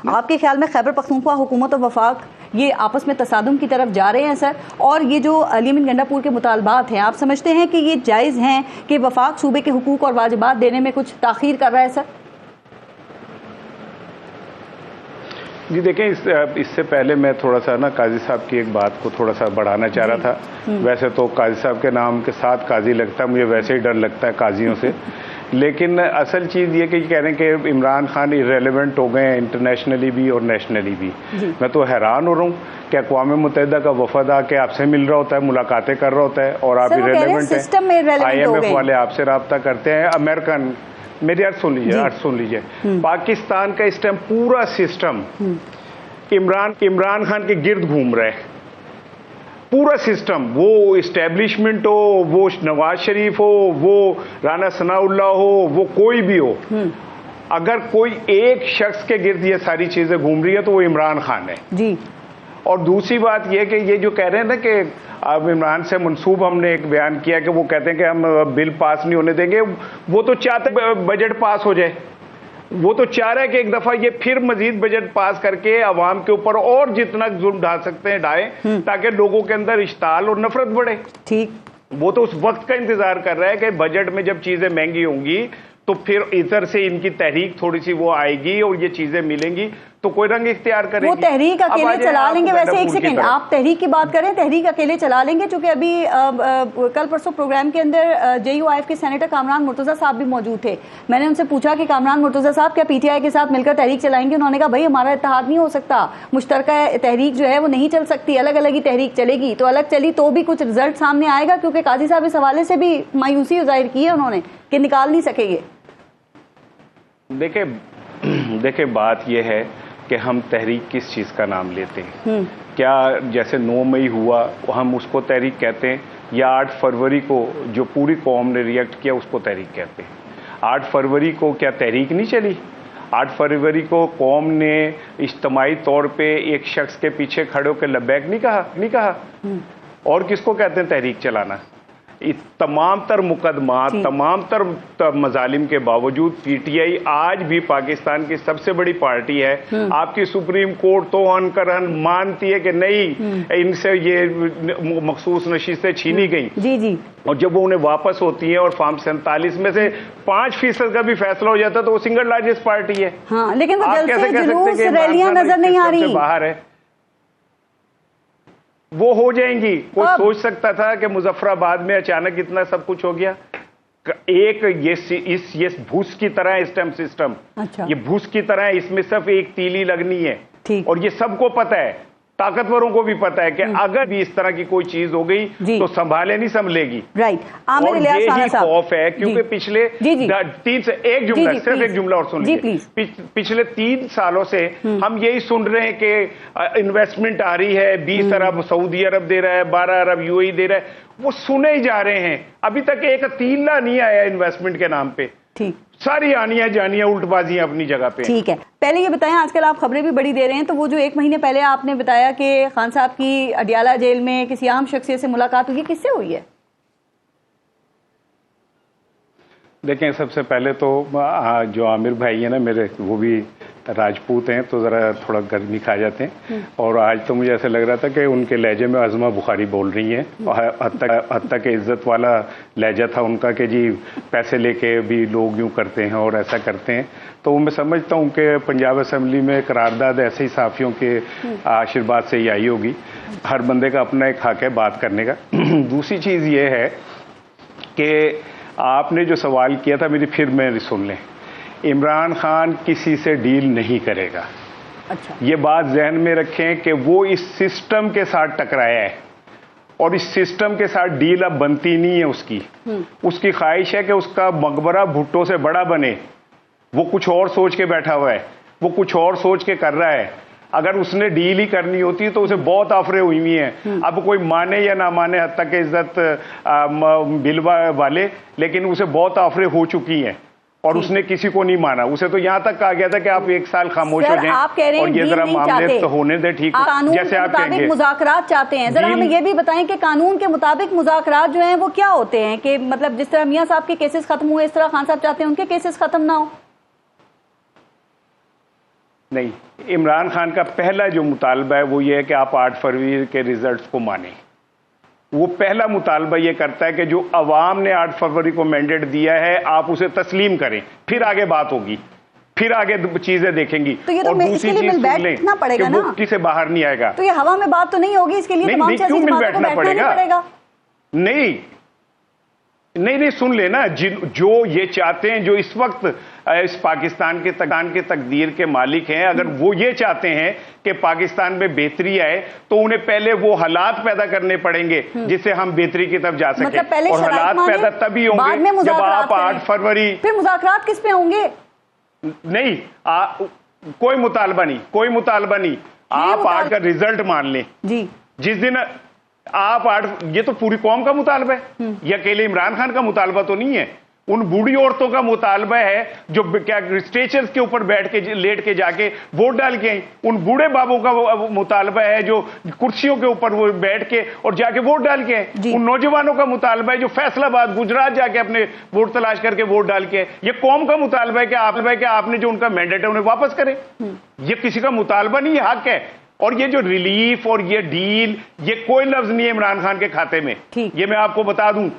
आपके ख्याल में खैबर पख्तूनख्वा हुकूमत और वफाक ये आपस में तसादुम की तरफ जा रहे हैं सर? और ये जो अली अमीन गंडापुर के मुतालबात हैं, आप समझते हैं कि ये जायज़ हैं कि वफाक सूबे के हुकूक और वाजिबात देने में कुछ ताख़ीर कर रहा है सर? जी देखें, इससे पहले मैं थोड़ा सा ना काजी साहब की एक बात को थोड़ा सा बढ़ाना चाह रहा था। वैसे तो काजी साहब के नाम के साथ काजी लगता है, मुझे वैसे ही डर लगता है काजियों से। लेकिन असल चीज़ ये कि कह रहे हैं कि इमरान खान इरेलीवेंट हो गए हैं इंटरनेशनली भी और नेशनली भी। मैं तो हैरान हो रहा हूँ कि अक़वाम मुत्तहिदा का वफद आके आपसे मिल रहा होता है, मुलाकातें कर रहा होता है और आप इरेलीवेंट हैं। IMF वाले आपसे रब्ता करते हैं। अमेरिकन, मेरी अर्थ सुन लीजिए, पाकिस्तान का इस टाइम पूरा सिस्टम इमरान खान के गिर्द घूम रहा है। पूरा सिस्टम, वो इस्टेब्लिशमेंट हो, वो नवाज शरीफ हो, वो राना सनाउल्लाह हो, वो कोई भी हो, अगर कोई एक शख्स के गिर्द ये सारी चीजें घूम रही है तो वो इमरान खान है जी। और दूसरी बात ये कि ये जो कह रहे हैं ना कि अब इमरान से मनसूब, हमने एक बयान किया कि वो कहते हैं कि हम बिल पास नहीं होने देंगे। वो तो चाहते बजट पास हो जाए, वो तो चाह रहा है कि एक दफा ये फिर मजीद बजट पास करके अवाम के ऊपर और जितना जुल्म ढा सकते हैं ढाएं, ताकि लोगों के अंदर इश्ताल और नफरत बढ़े। ठीक, वो तो उस वक्त का इंतजार कर रहा है कि बजट में जब चीजें महंगी होंगी तो फिर इधर से इनकी तहरीक थोड़ी सी वो आएगी और ये चीजें मिलेंगी तो कोई रंग इख्तियार करेगी। वो तहरीक अकेले चला लेंगे। वैसे एक सेकंड, आप तहरीक की बात करें, तहरीक अकेले चला लेंगे? चूंकि अभी कल परसों प्रोग्राम के अंदर JUIF के सेनेटर कामरान मुर्तजा साहब भी मौजूद थे। मैंने उनसे पूछा कि कामरान मुर्तजा साहब क्या PTI के साथ मिलकर तहरीक चलाएंगे? उन्होंने कहा भाई हमारा इत्तेहाद नहीं हो सकता, मुश्तरका तहरीक जो है वो नहीं चल सकती, अलग अलग ही तहरीक चलेगी। तो अलग चली तो भी कुछ रिजल्ट सामने आएगा, क्योंकि काजी साहब इस हवाले से भी मायूसी जाहिर की है उन्होंने कि निकाल नहीं सकेंगे। देखिए बात यह है कि हम तहरीक किस चीज़ का नाम लेते हैं। क्या जैसे 9 मई हुआ हम उसको तहरीक कहते हैं, या 8 फरवरी को जो पूरी कौम ने रिएक्ट किया उसको तहरीक कहते हैं? 8 फरवरी को क्या तहरीक नहीं चली? 8 फरवरी को कौम ने इज्तिमाई तौर पे एक शख्स के पीछे खड़े होकर लब्बैक नहीं कहा? और किसको कहते हैं तहरीक चलाना? तमाम तर मुकदमात, तमाम तर मजालिम के बावजूद PTI आज भी पाकिस्तान की सबसे बड़ी पार्टी है। आपकी सुप्रीम कोर्ट तो अनकरहन मानती है कि नहीं, इनसे ये मखसूस नशीसें छीनी गई जी। और जब वो उन्हें वापस होती हैं और फॉर्म 47 में से 5% का भी फैसला हो जाता है तो वो सिंगल लार्जेस्ट पार्टी है। हाँ, लेकिन वो जलसे जुलूस रैलियां नजर नहीं आ रही, बाहर है। वो हो जाएंगी। कोई सोच सकता था कि मुजफ्फराबाद में अचानक इतना सब कुछ हो गया? एक ये भूस की तरह है इस टाइम सिस्टम। अच्छा। ये भूस की तरह है, इसमें सिर्फ एक तीली लगनी है। और ये सबको पता है, ताकतवरों को भी पता है कि अगर भी इस तरह की कोई चीज हो गई तो संभाले नहीं संभलेगी। राइट। और ये ही खौफ है क्योंकि पिछले 3 से सिर्फ एक जुमला और सुन लीजिए। पिछले 3 सालों से हम यही सुन रहे हैं कि इन्वेस्टमेंट आ रही है, 20 अरब सऊदी अरब दे रहा है, 12 अरब UAE दे रहा है। वो सुने ही जा रहे हैं, अभी तक एक तीला नहीं आया इन्वेस्टमेंट के नाम पे। ठीक, सारी आनियां जानियां उल्टबाजियां अपनी जगह पे। ठीक है, पहले ये बताएं, आजकल आप खबरें भी बड़ी दे रहे हैं, तो वो जो 1 महीने पहले आपने बताया कि खान साहब की अडियाला जेल में किसी आम शख्सियत से मुलाकात हुई, किससे हुई है? देखें, सबसे पहले तो जो आमिर भाई है ना मेरे, वो भी राजपूत हैं तो ज़रा थोड़ा गर्मी खा जाते हैं। और आज तो मुझे ऐसा लग रहा था कि उनके लहजे में आज़मा बुखारी बोल रही हैं। हद तक इज़्ज़त वाला लहजा था उनका कि जी पैसे लेके भी लोग यूँ करते हैं और ऐसा करते हैं। तो मैं समझता हूँ कि पंजाब असम्बली में करारदाद ऐसे ही साफ़ियों के आशीर्वाद से ही आई होगी। हर बंदे का अपना एक हक़ है बात करने का। दूसरी चीज़ ये है कि आपने जो सवाल किया था मेरी फिर मैं सुन लें, इमरान खान किसी से डील नहीं करेगा। अच्छा। ये बात जहन में रखें कि वो इस सिस्टम के साथ टकराया है और इस सिस्टम के साथ डील अब बनती नहीं है उसकी। उसकी ख्वाहिश है कि उसका मकबरा भुट्टो से बड़ा बने। वो कुछ और सोच के बैठा हुआ है, वो कुछ और सोच के कर रहा है। अगर उसने डील ही करनी होती तो उसे बहुत आफरें हुई हुई हैं। अब कोई माने या ना माने हद तक इज्जत बिलवा वाले, लेकिन उसे बहुत आफरें हो चुकी हैं और उसने किसी को नहीं माना। उसे तो यहाँ तक कहा गया था कि आप 1 साल खामोश हो जाएं और ये जरा मामले तो होने दें। ठीक, जैसे आप कहेंगे मुज़ाकरात चाहते हैं, जरा हमें ये भी बताएं कि कानून के मुताबिक मुज़ाकरात जो हैं वो क्या होते हैं? कि मतलब जिस तरह मियां साहब के केसेस खत्म हुए, इस तरह खान साहब चाहते हैं उनके केसेस खत्म ना हो। नहीं, इमरान खान का पहला जो मुतालबा है वो ये है कि आप 8 फरवरी के रिजल्ट्स को मानें। वो पहला मुतालबा ये करता है कि जो अवाम ने 8 फरवरी को मैंडेट दिया है आप उसे तस्लीम करें, फिर आगे बात होगी, फिर आगे चीजें देखेंगी। तो ये तो और दूसरी चीज सुन लें कि मुफ्ती से बाहर नहीं आएगा। तो ये हवा में बात तो नहीं होगी, इसके लिए तमाम सियासी क्यों मिल जमातों को बैठना बैठना पड़ेगा? नहीं सुन लेना, जो ये चाहते हैं, जो इस वक्त इस पाकिस्तान के तकदीर के मालिक हैं, अगर वो ये चाहते हैं कि पाकिस्तान में बेहतरी आए तो उन्हें पहले वो हालात पैदा करने पड़ेंगे जिससे हम बेहतरी की तरफ जा सकें। मतलब और हालात पैदा तभी होंगे जब आप 8 फरवरी। फिर मुज़ाकरात किस पे होंगे? नहीं, कोई मुतालबा नहीं, आप 8 का रिजल्ट मान लें जी। जिस दिन आप 8, ये तो पूरी कौम का मुतालबा है, ये अकेले इमरान खान का मुतालबा तो नहीं है। उन बूढ़ी औरतों का मुतालबा है जो क्या स्टेचर्स के ऊपर लेट के जाके वोट डाल के आई। उन बूढ़े बाबों का मुतालबा है जो कुर्सियों के ऊपर वो बैठ के और जाके वोट डाल के आए। उन नौजवानों का मुतालबा है जो फैसलाबाद, गुजरात जाके अपने वोट तलाश करके वोट डाल के आए। ये कौम का मुतालबा है कि आपने जो उनका मैंडेट है उन्हें वापस करें। ये किसी का मुतालबा नहीं, हक है। और ये जो रिलीफ और ये डील, ये कोई लफ्ज नहीं है इमरान खान के खाते में। ये मैं आपको बता दूं,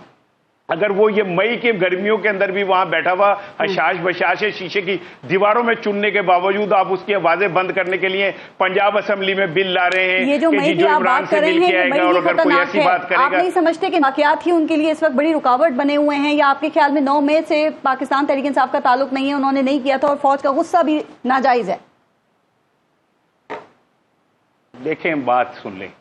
अगर वो ये मई के गर्मियों के अंदर भी वहां बैठा हुआ हशाश बशाश शीशे की दीवारों में चुनने के बावजूद आप उसकी आवाजें बंद करने के लिए पंजाब असेंबली में बिल ला रहे हैं, ये जो मई की आप बात कर रहे हैं, और अगर कोई ऐसी बात करेगा, आप नहीं समझते कि वाकयात ही उनके लिए इस वक्त बड़ी रुकावट बने हुए हैं? या आपके ख्याल में 9 मई से पाकिस्तान तहरीक इंसाफ का ताल्लुक नहीं है, उन्होंने नहीं किया था और फौज का गुस्सा भी नाजायज है? देखें, बात सुन लें,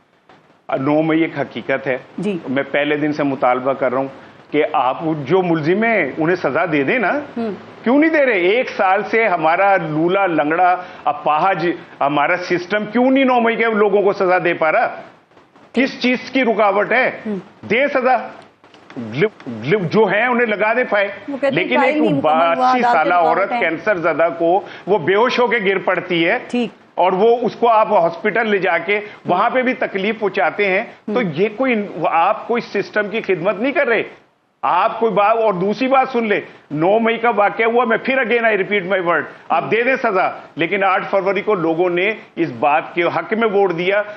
9 मई एक हकीकत है जी। मैं पहले दिन से मुतालबा कर रहा हूं कि आप जो मुलजिम हैं उन्हें सजा दे दें ना। क्यों नहीं दे रहे? 1 साल से हमारा लूला लंगड़ा अपाहज हमारा सिस्टम क्यों नहीं 9 मई के लोगों को सजा दे पा रहा? किस चीज की रुकावट है? दे सजा, जो है उन्हें लगा दे पाए। लेकिन एक 82 साल औरत कैंसर ज़दा को वो बेहोश होकर गिर पड़ती है और वो उसको आप हॉस्पिटल ले जाके वहां पे भी तकलीफ पहुंचाते हैं, तो ये आप कोई सिस्टम की खिदमत नहीं कर रहे। आप कोई बात, और दूसरी बात सुन ले, 9 मई का वाकया हुआ, मैं फिर again I repeat my word, आप दे दें सजा, लेकिन 8 फरवरी को लोगों ने इस बात के हक में वोट दिया